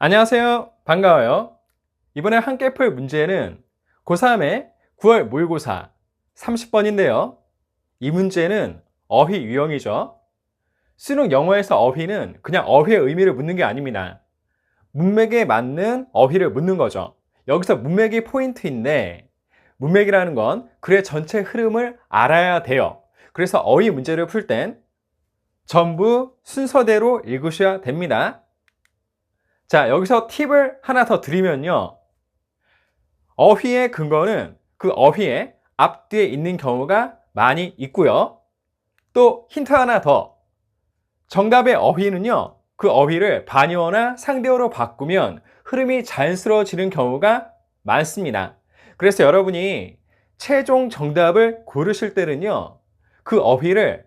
안녕하세요. 반가워요. 이번에 함께 풀 문제는 고3의 9월 모의고사 30번인데요. 이 문제는 어휘 유형이죠. 수능 영어에서 어휘는 그냥 어휘의 의미를 묻는 게 아닙니다. 문맥에 맞는 어휘를 묻는 거죠. 여기서 문맥이 포인트인데, 문맥이라는 건 글의 전체 흐름을 알아야 돼요. 그래서 어휘 문제를 풀 땐 전부 순서대로 읽으셔야 됩니다. 자, 여기서 팁을 하나 더 드리면요. 어휘의 근거는 그 어휘의 앞뒤에 있는 경우가 많이 있고요. 또 힌트 하나 더. 정답의 어휘는요, 그 어휘를 반의어나 상대어로 바꾸면 흐름이 자연스러워지는 경우가 많습니다. 그래서 여러분이 최종 정답을 고르실 때는요, 그 어휘를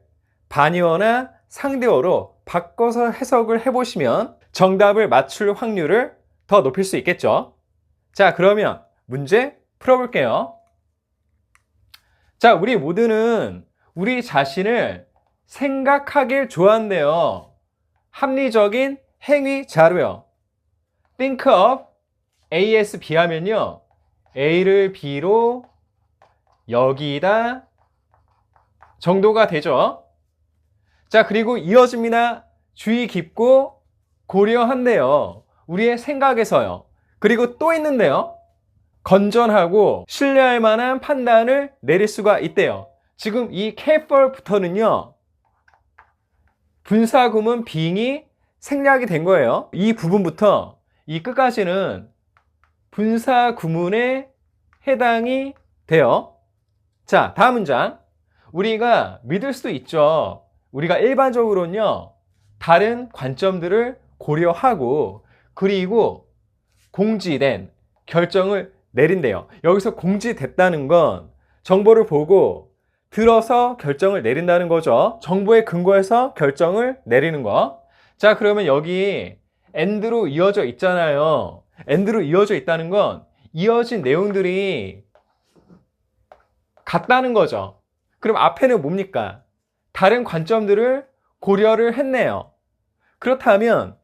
반의어나 상대어로 바꿔서 해석을 해보시면 정답을 맞출 확률을 더 높일 수 있겠죠. 자, 그러면 문제 풀어볼게요. 자, 우리 모두는 우리 자신을 생각하길 좋아한대요. 합리적인 행위 자료요. Think of AS B 하면요, A를 B로 여기다 정도가 되죠. 자, 그리고 이어집니다. 주의 깊고 고려한대요. 우리의 생각에서요. 그리고 또 있는데요. 건전하고 신뢰할 만한 판단을 내릴 수가 있대요. 지금 이 careful부터는요, 분사 구문 being이 생략이 된 거예요. 이 부분부터 이 끝까지는 분사 구문에 해당이 돼요. 자, 다음 문장. 우리가 믿을 수도 있죠. 우리가 일반적으로는요, 다른 관점들을 고려하고 그리고 공지된 결정을 내린대요. 여기서 공지됐다는 건 정보를 보고 들어서 결정을 내린다는 거죠. 정보에 근거해서 결정을 내리는 거. 자, 그러면 여기 and로 이어져 있잖아요. and로 이어져 있다는 건 이어진 내용들이 같다는 거죠. 그럼 앞에는 뭡니까? 다른 관점들을 고려를 했네요. 그렇다면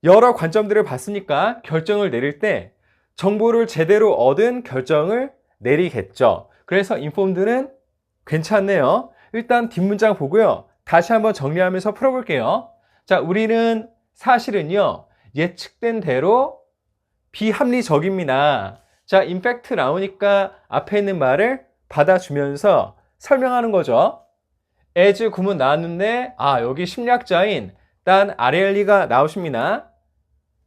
여러 관점들을 봤으니까 결정을 내릴 때 정보를 제대로 얻은 결정을 내리겠죠. 그래서 informed는 괜찮네요. 일단 뒷문장 보고요. 다시 한번 정리하면서 풀어볼게요. 자, 우리는 사실은요, 예측된 대로 비합리적입니다. 자, in fact 나오니까 앞에 있는 말을 받아주면서 설명하는 거죠. as 구문 나왔는데, 여기 심리학자인 단 아레일리가 나오십니다.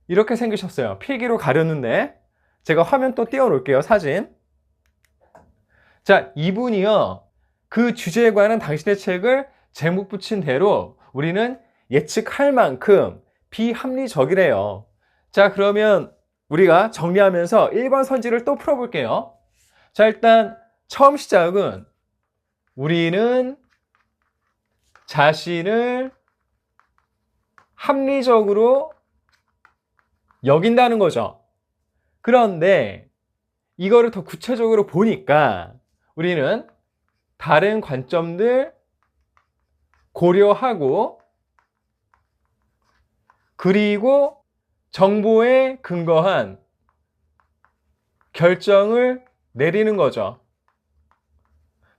이렇게 생기셨어요. 필기로 가렸는데 제가 화면 또 띄워놓을게요. 사진. 자, 이분이요, 그 주제에 관한 당신의 책을 제목 붙인 대로 우리는 예측할 만큼 비합리적이래요. 자, 그러면 우리가 정리하면서 1번 선지를 또 풀어볼게요. 자, 일단 처음 시작은 우리는 자신을 합리적으로 여긴다는 거죠. 그런데 이거를 더 구체적으로 보니까 우리는 다른 관점들 고려하고 그리고 정보에 근거한 결정을 내리는 거죠.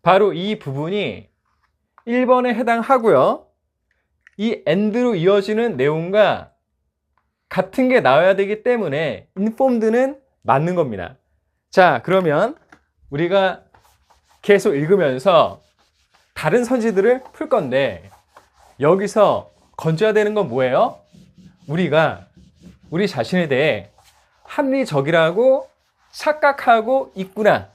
바로 이 부분이 1번에 해당하고요. 이 and로 이어지는 내용과 같은 게 나와야 되기 때문에 informed는 맞는 겁니다. 자, 그러면 우리가 계속 읽으면서 다른 선지들을 풀 건데 여기서 건져야 되는 건 뭐예요? 우리가 우리 자신에 대해 합리적이라고 착각하고 있구나.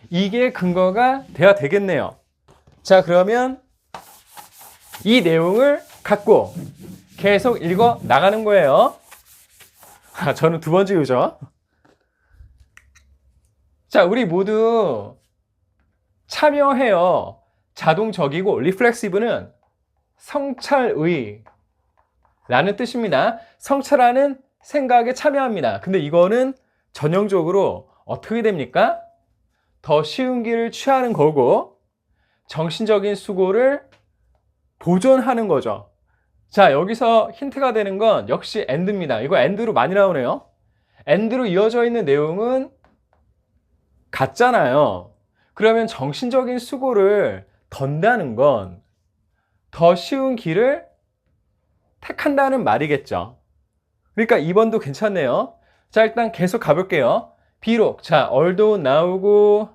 이게 근거가 돼야 되겠네요. 자, 그러면 이 내용을 갖고 계속 읽어 나가는 거예요. 저는 두 번 지우죠. 자, 우리 모두 참여해요. 자동적이고 reflexive는 성찰의 라는 뜻입니다. 성찰하는 생각에 참여합니다. 근데 이거는 전형적으로 어떻게 됩니까? 더 쉬운 길을 취하는 거고 정신적인 수고를 보존하는 거죠. 자, 여기서 힌트가 되는 건 역시 and입니다. 이거 and로 많이 나오네요. and로 이어져 있는 내용은 같잖아요. 그러면 정신적인 수고를 던다는 건 더 쉬운 길을 택한다는 말이겠죠. 그러니까 2번도 괜찮네요. 자, 일단 계속 가볼게요. 비록, 자, although 나오고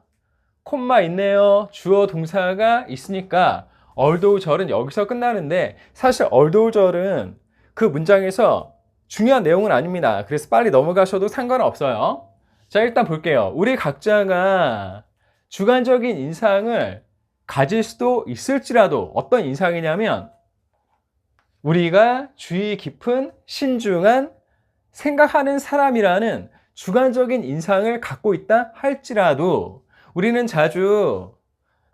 콤마 있네요. 주어 동사가 있으니까 although 절은 여기서 끝나는데, 사실 although 절은 그 문장에서 중요한 내용은 아닙니다. 그래서 빨리 넘어가셔도 상관은 없어요. 자, 일단 볼게요. 우리 각자가 주관적인 인상을 가질 수도 있을지라도, 어떤 인상이냐면 우리가 주의 깊은 신중한 생각하는 사람이라는 주관적인 인상을 갖고 있다 할지라도, 우리는 자주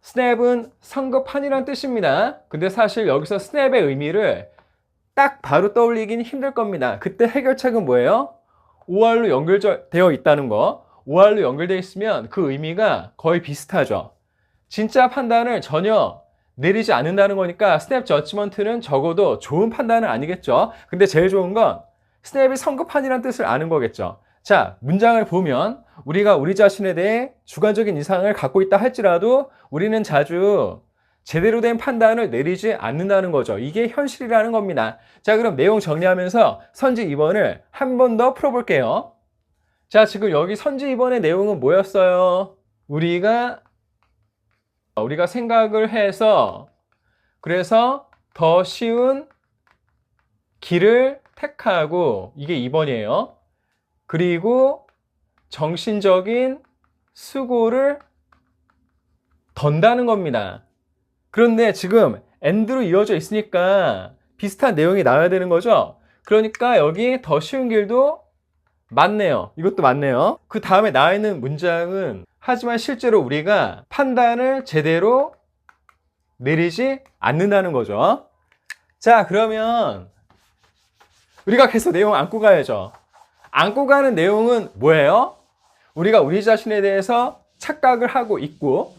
스냅은 성급한이란 뜻입니다. 근데 사실 여기서 스냅의 의미를 딱 바로 떠올리긴 힘들 겁니다. 그때 해결책은 뭐예요? OR로 연결되어 있다는 거. OR로 연결되어 있으면 그 의미가 거의 비슷하죠. 진짜 판단을 전혀 내리지 않는다는 거니까 스냅 저지먼트는 적어도 좋은 판단은 아니겠죠. 근데 제일 좋은 건 스냅이 성급한이라는 뜻을 아는 거겠죠. 자, 문장을 보면 우리가 우리 자신에 대해 주관적인 인상을 갖고 있다 할지라도 우리는 자주 제대로 된 판단을 내리지 않는다는 거죠. 이게 현실이라는 겁니다. 자, 그럼 내용 정리하면서 선지 2번을 한 번 더 풀어볼게요. 자, 지금 여기 선지 2번의 내용은 뭐였어요? 우리가 생각을 해서, 그래서 더 쉬운 길을 택하고, 이게 2번이에요. 그리고 정신적인 수고를 던다는 겁니다. 그런데 지금 and로 이어져 있으니까 비슷한 내용이 나와야 되는 거죠. 그러니까 여기 더 쉬운 길도 맞네요. 이것도 맞네요. 그 다음에 나와 있는 문장은 하지만 실제로 우리가 판단을 제대로 내리지 않는다는 거죠. 자, 그러면 우리가 계속 내용 안고 가야죠. 안고 가는 내용은 뭐예요? 우리가 우리 자신에 대해서 착각을 하고 있고,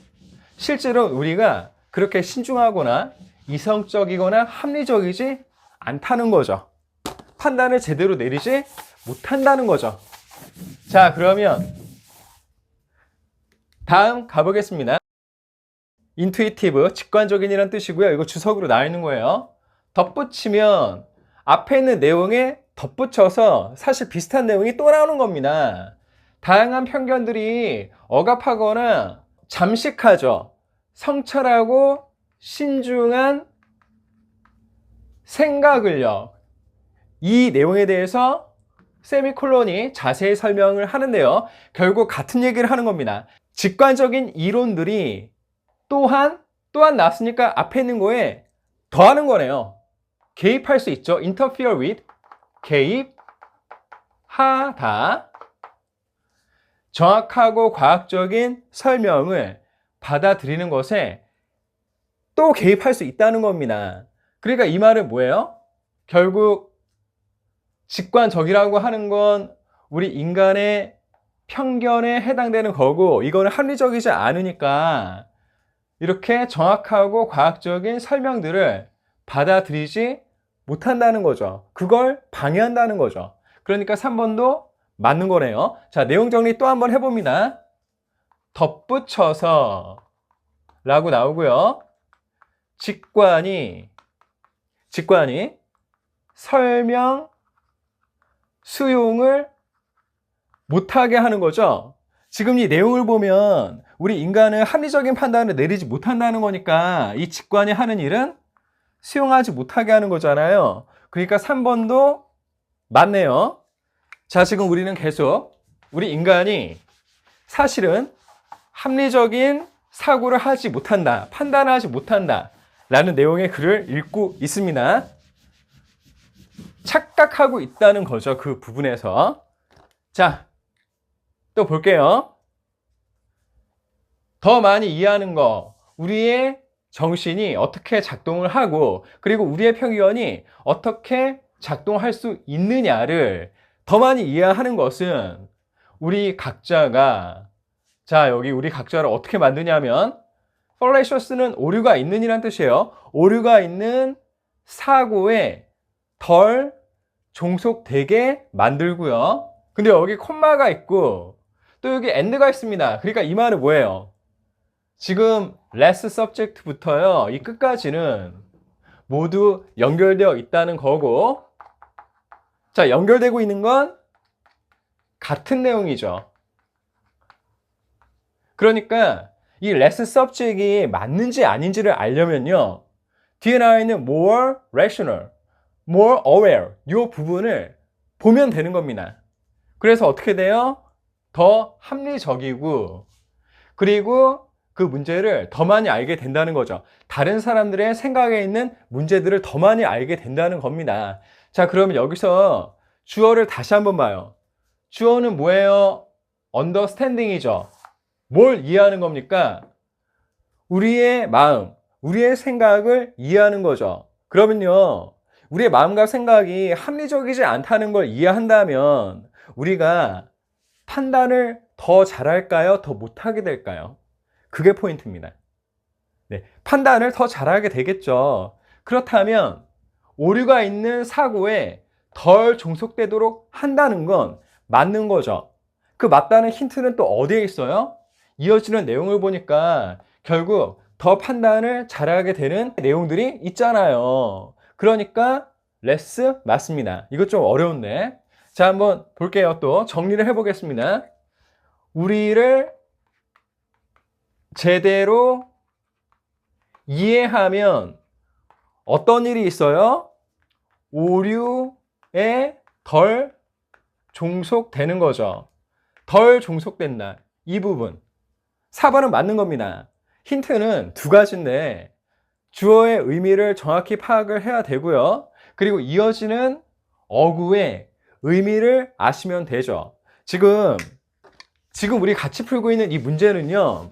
실제로 우리가 그렇게 신중하거나 이성적이거나 합리적이지 않다는 거죠. 판단을 제대로 내리지 못한다는 거죠. 자, 그러면 다음 가보겠습니다. 인투이티브, 직관적인이란 뜻이고요. 이거 주석으로 나와 있는 거예요. 덧붙이면 앞에 있는 내용에 덧붙여서 사실 비슷한 내용이 또 나오는 겁니다. 다양한 편견들이 억압하거나 잠식하죠. 성찰하고 신중한 생각을요. 이 내용에 대해서 세미콜론이 자세히 설명을 하는데요. 결국 같은 얘기를 하는 겁니다. 직관적인 이론들이 또한 나왔으니까 앞에 있는 거에 더하는 거네요. 개입할 수 있죠. interfere with, 개입하다. 정확하고 과학적인 설명을 받아들이는 것에 또 개입할 수 있다는 겁니다. 그러니까 이 말은 뭐예요? 결국 직관적이라고 하는 건 우리 인간의 편견에 해당되는 거고, 이거는 합리적이지 않으니까 이렇게 정확하고 과학적인 설명들을 받아들이지 못한다는 거죠. 그걸 방해한다는 거죠. 그러니까 3번도 맞는 거네요. 자, 내용 정리 또 한번 해봅니다. 덧붙여서 라고 나오고요. 직관이 설명 수용을 못하게 하는 거죠. 지금 이 내용을 보면 우리 인간은 합리적인 판단을 내리지 못한다는 거니까 이 직관이 하는 일은 수용하지 못하게 하는 거잖아요. 그러니까 3번도 맞네요. 자, 지금 우리는 계속 우리 인간이 사실은 합리적인 사고를 하지 못한다, 판단을 하지 못한다 라는 내용의 글을 읽고 있습니다. 착각하고 있다는 거죠. 그 부분에서. 자, 또 볼게요. 더 많이 이해하는 거, 우리의 정신이 어떻게 작동을 하고, 그리고 우리의 편견이 어떻게 작동할 수 있느냐를 더 많이 이해하는 것은 우리 각자가, 자, 여기 우리 각자를 어떻게 만드냐면 fallacious는 오류가 있는 이란 뜻이에요. 오류가 있는 사고에 덜 종속되게 만들고요. 근데 여기 콤마가 있고 또 여기 and가 있습니다. 그러니까 이 말은 뭐예요? 지금 less subject부터요, 이 끝까지는 모두 연결되어 있다는 거고, 자, 연결되고 있는 건 같은 내용이죠. 그러니까 이 less subject이 맞는지 아닌지를 알려면요, 뒤에 나와 있는 more rational, more aware 이 부분을 보면 되는 겁니다. 그래서 어떻게 돼요? 더 합리적이고, 그리고 그 문제를 더 많이 알게 된다는 거죠. 다른 사람들의 생각에 있는 문제들을 더 많이 알게 된다는 겁니다. 자, 그러면 여기서 주어를 다시 한번 봐요. 주어는 뭐예요? understanding이죠. 뭘 이해하는 겁니까? 우리의 마음, 우리의 생각을 이해하는 거죠. 그러면요, 우리의 마음과 생각이 합리적이지 않다는 걸 이해한다면 우리가 판단을 더 잘할까요? 더 못하게 될까요? 그게 포인트입니다. 네, 판단을 더 잘하게 되겠죠. 그렇다면 오류가 있는 사고에 덜 종속되도록 한다는 건 맞는 거죠. 그 맞다는 힌트는 또 어디에 있어요? 이어지는 내용을 보니까 결국 더 판단을 잘하게 되는 내용들이 있잖아요. 그러니까 less 맞습니다. 이거 좀 어려운데. 자, 한번 볼게요. 또 정리를 해보겠습니다. 우리를 제대로 이해하면 어떤 일이 있어요? 오류에 덜 종속되는 거죠. 덜 종속된다. 이 부분. 4번은 맞는 겁니다. 힌트는 두 가지인데 주어의 의미를 정확히 파악을 해야 되고요. 그리고 이어지는 어구의 의미를 아시면 되죠. 지금 우리 같이 풀고 있는 이 문제는요,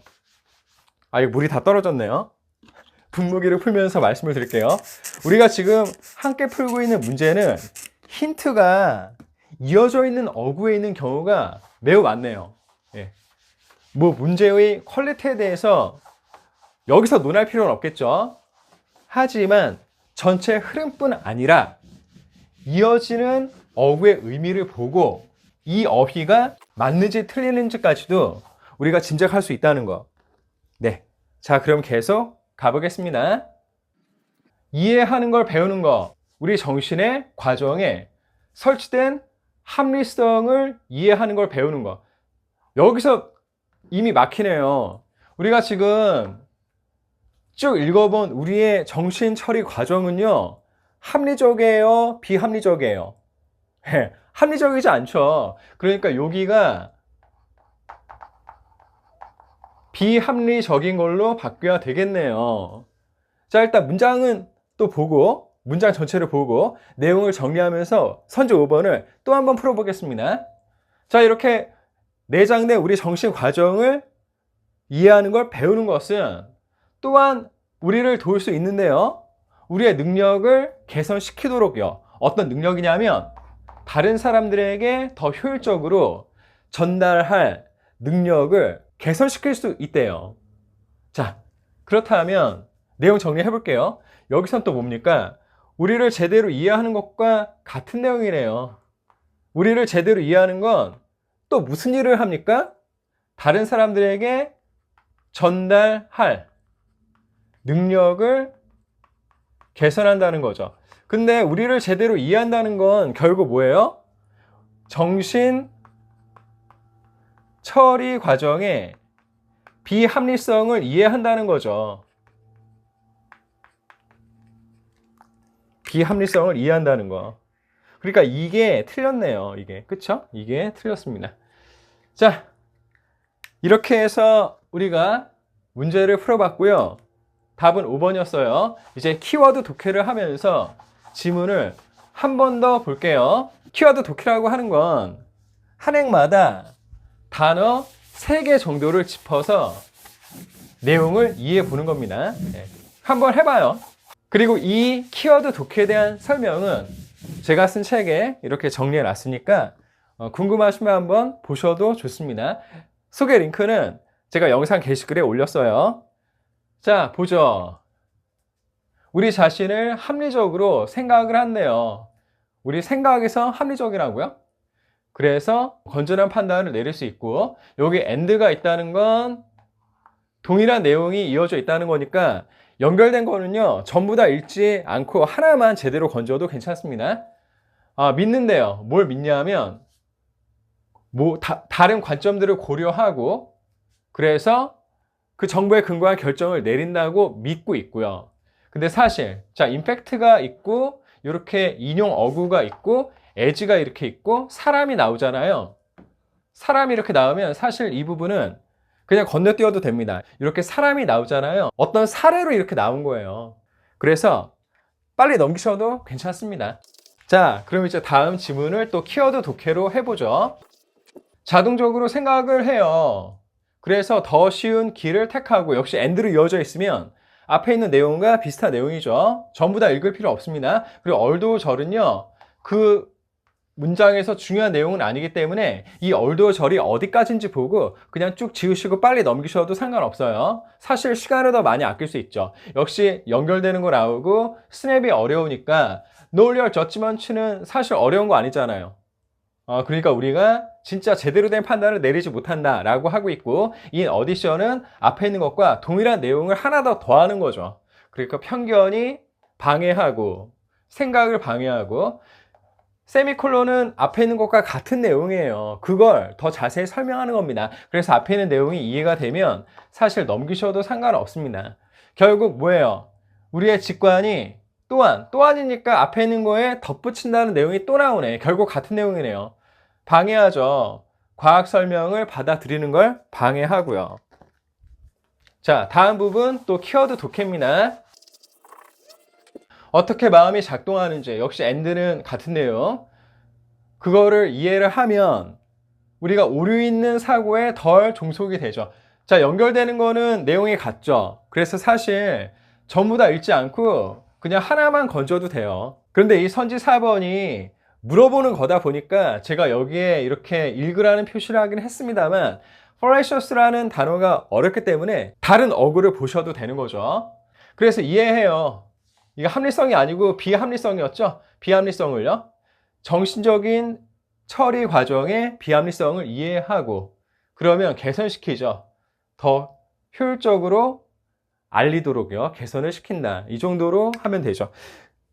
이거 물이 다 떨어졌네요. 분무기를 풀면서 말씀을 드릴게요. 우리가 지금 함께 풀고 있는 문제는 힌트가 이어져 있는 어구에 있는 경우가 매우 많네요. 예. 뭐 문제의 퀄리티에 대해서 여기서 논할 필요는 없겠죠. 하지만 전체 흐름뿐 아니라 이어지는 어구의 의미를 보고 이 어휘가 맞는지 틀리는지까지도 우리가 짐작할 수 있다는 거. 네. 자, 그럼 계속 가보겠습니다. 이해하는 걸 배우는 거. 우리 정신의 과정에 설치된 합리성을 이해하는 걸 배우는 거. 여기서 이미 막히네요. 우리가 지금 쭉 읽어본 우리의 정신 처리 과정은요, 합리적이에요? 비합리적이에요? 합리적이지 않죠. 그러니까 여기가 비합리적인 걸로 바뀌어야 되겠네요. 자, 일단 문장은 또 보고, 문장 전체를 보고 내용을 정리하면서 선제 5번을 또 한번 풀어보겠습니다. 자, 이렇게 내장된 우리 정신 과정을 이해하는 걸 배우는 것은 또한 우리를 도울 수 있는데요, 우리의 능력을 개선시키도록요. 어떤 능력이냐면 다른 사람들에게 더 효율적으로 전달할 능력을 개선시킬 수 있대요. 자, 그렇다면 내용 정리해 볼게요. 여기선 또 뭡니까? 우리를 제대로 이해하는 것과 같은 내용이네요. 우리를 제대로 이해하는 건 또 무슨 일을 합니까? 다른 사람들에게 전달할 능력을 개선한다는 거죠. 근데 우리를 제대로 이해한다는 건 결국 뭐예요? 정신 처리 과정의 비합리성을 이해한다는 거죠. 비합리성을 이해한다는 거. 그러니까 이게 틀렸네요. 이게. 그쵸? 이게 틀렸습니다. 자, 이렇게 해서 우리가 문제를 풀어봤고요. 답은 5번이었어요. 이제 키워드 독해를 하면서 지문을 한 번 더 볼게요. 키워드 독해라고 하는 건 한 행마다 단어 3개 정도를 짚어서 내용을 이해해 보는 겁니다. 네. 한번 해봐요. 그리고 이 키워드 독해에 대한 설명은 제가 쓴 책에 이렇게 정리해 놨으니까 궁금하시면 한번 보셔도 좋습니다. 소개 링크는 제가 영상 게시글에 올렸어요. 자, 보죠. 우리 자신을 합리적으로 생각을 한대요. 우리 생각에서 합리적이라고요. 그래서 건전한 판단을 내릴 수 있고, 여기 and가 있다는 건 동일한 내용이 이어져 있다는 거니까 연결된 거는요, 전부 다 읽지 않고 하나만 제대로 건져도 괜찮습니다. 믿는데요. 뭘 믿냐면 다른 관점들을 고려하고, 그래서 그 정보에 근거한 결정을 내린다고 믿고 있고요. 근데 사실 자, 임팩트가 있고 이렇게 인용 어구가 있고 에지가 이렇게 있고 사람이 나오잖아요. 사람이 이렇게 나오면 사실 이 부분은 그냥 건너뛰어도 됩니다. 이렇게 사람이 나오잖아요. 어떤 사례로 이렇게 나온 거예요. 그래서 빨리 넘기셔도 괜찮습니다. 자, 그럼 이제 다음 지문을 또 키워드 독해로 해보죠. 자동적으로 생각을 해요. 그래서 더 쉬운 길을 택하고, 역시 and로 이어져 있으면 앞에 있는 내용과 비슷한 내용이죠. 전부 다 읽을 필요 없습니다. 그리고 얼도 절은요, 그 문장에서 중요한 내용은 아니기 때문에 이 얼도 절이 어디까지인지 보고 그냥 쭉 지우시고 빨리 넘기셔도 상관없어요. 사실 시간을 더 많이 아낄 수 있죠. 역시 연결되는 거 나오고 스냅이 어려우니까 Know your judgment는 사실 어려운 거 아니잖아요. 그러니까 우리가 진짜 제대로 된 판단을 내리지 못한다 라고 하고 있고, 이 어디션은 앞에 있는 것과 동일한 내용을 하나 더 더하는 거죠. 그러니까 편견이 방해하고, 생각을 방해하고, 세미콜론은 앞에 있는 것과 같은 내용이에요. 그걸 더 자세히 설명하는 겁니다. 그래서 앞에 있는 내용이 이해가 되면 사실 넘기셔도 상관없습니다. 결국 뭐예요? 우리의 직관이 또한이니까 앞에 있는 거에 덧붙인다는 내용이 또 나오네. 결국 같은 내용이네요. 방해하죠. 과학 설명을 받아들이는 걸 방해하고요. 자, 다음 부분 또 키워드 독해입니다. 어떻게 마음이 작동하는지, 역시 and는 같은 내용. 그거를 이해를 하면 우리가 오류 있는 사고에 덜 종속이 되죠. 자, 연결되는 거는 내용이 같죠. 그래서 사실 전부 다 읽지 않고 그냥 하나만 건져도 돼요. 그런데 이 선지 4번이 물어보는 거다 보니까 제가 여기에 이렇게 읽으라는 표시를 하긴 했습니다만, fallacious라는 단어가 어렵기 때문에 다른 어구를 보셔도 되는 거죠. 그래서 이해해요. 이게 합리성이 아니고 비합리성이었죠. 비합리성을요, 정신적인 처리 과정의 비합리성을 이해하고 그러면 개선시키죠. 더 효율적으로 알리도록요, 개선을 시킨다. 이 정도로 하면 되죠.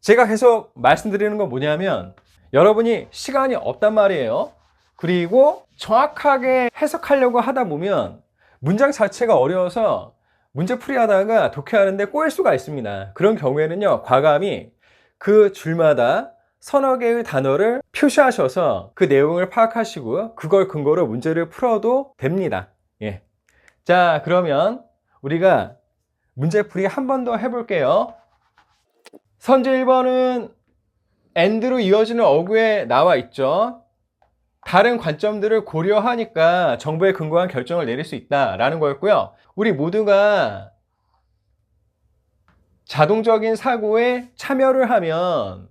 제가 계속 말씀드리는 건 뭐냐면, 여러분이 시간이 없단 말이에요. 그리고 정확하게 해석하려고 하다 보면 문장 자체가 어려워서 문제풀이 하다가 독해하는데 꼬일 수가 있습니다. 그런 경우에는요, 과감히 그 줄마다 서너 개의 단어를 표시하셔서 그 내용을 파악하시고 그걸 근거로 문제를 풀어도 됩니다. 예. 자, 그러면 우리가 문제풀이 한 번 더 해볼게요. 선지 1번은 and로 이어지는 어구에 나와 있죠. 다른 관점들을 고려하니까 정보에 근거한 결정을 내릴 수 있다라는 거였고요. 우리 모두가 자동적인 사고에 참여를 하면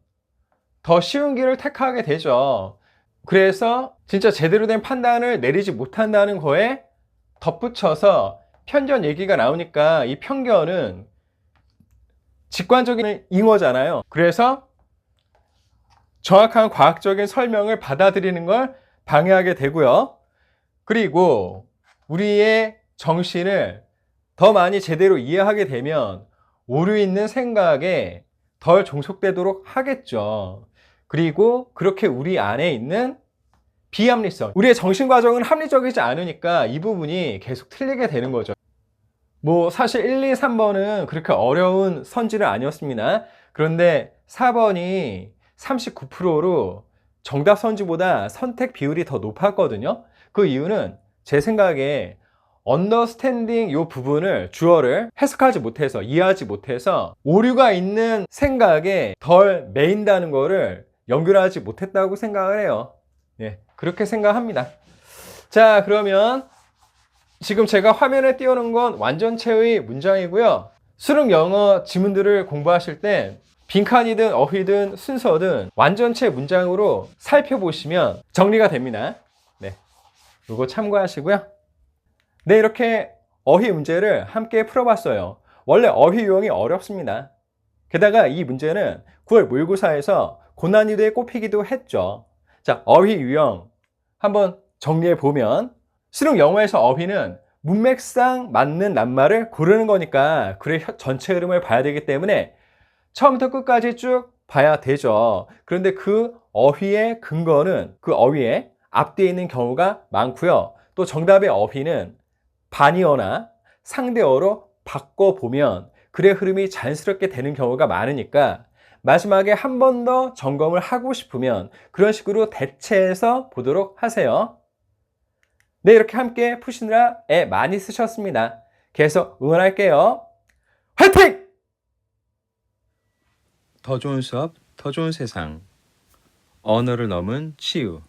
더 쉬운 길을 택하게 되죠. 그래서 진짜 제대로 된 판단을 내리지 못한다는 거에 덧붙여서 편견 얘기가 나오니까 이 편견은 직관적인 잉어잖아요. 그래서 정확한 과학적인 설명을 받아들이는 걸 방해하게 되고요. 그리고 우리의 정신을 더 많이 제대로 이해하게 되면 오류 있는 생각에 덜 종속되도록 하겠죠. 그리고 그렇게 우리 안에 있는 비합리성, 우리의 정신 과정은 합리적이지 않으니까 이 부분이 계속 틀리게 되는 거죠. 뭐 사실 1, 2, 3번은 그렇게 어려운 선지는 아니었습니다. 그런데 4번이 39%로 정답 선지보다 선택 비율이 더 높았거든요. 그 이유는 제 생각에 understanding 이 부분을, 주어를 해석하지 못해서, 이해하지 못해서 오류가 있는 생각에 덜 매인다는 거를 연결하지 못했다고 생각을 해요. 예, 그렇게 생각합니다. 자, 그러면 지금 제가 화면에 띄워놓은 건 완전체의 문장이고요. 수능 영어 지문들을 공부하실 때 빈칸이든 어휘든 순서든 완전체 문장으로 살펴보시면 정리가 됩니다. 네, 이거 참고하시고요. 네, 이렇게 어휘 문제를 함께 풀어봤어요. 원래 어휘 유형이 어렵습니다. 게다가 이 문제는 9월 모의고사에서 고난이도에 꼽히기도 했죠. 자, 어휘 유형 한번 정리해 보면 수능 영어에서 어휘는 문맥상 맞는 낱말을 고르는 거니까 글의 전체 흐름을 봐야 되기 때문에 처음부터 끝까지 쭉 봐야 되죠. 그런데 그 어휘의 근거는 그 어휘의 앞뒤에 있는 경우가 많고요. 또 정답의 어휘는 반의어나 상대어로 바꿔보면 글의 흐름이 자연스럽게 되는 경우가 많으니까 마지막에 한 번 더 점검을 하고 싶으면 그런 식으로 대체해서 보도록 하세요. 네, 이렇게 함께 푸시느라 애 많이 쓰셨습니다. 계속 응원할게요. 화이팅! 더 좋은 수업, 더 좋은 세상. 언어를 넘은 치유.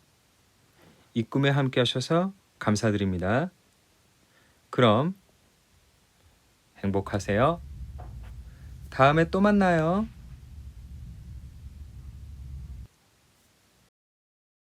이 꿈에 함께 하셔서 감사드립니다. 그럼 행복하세요. 다음에 또 만나요.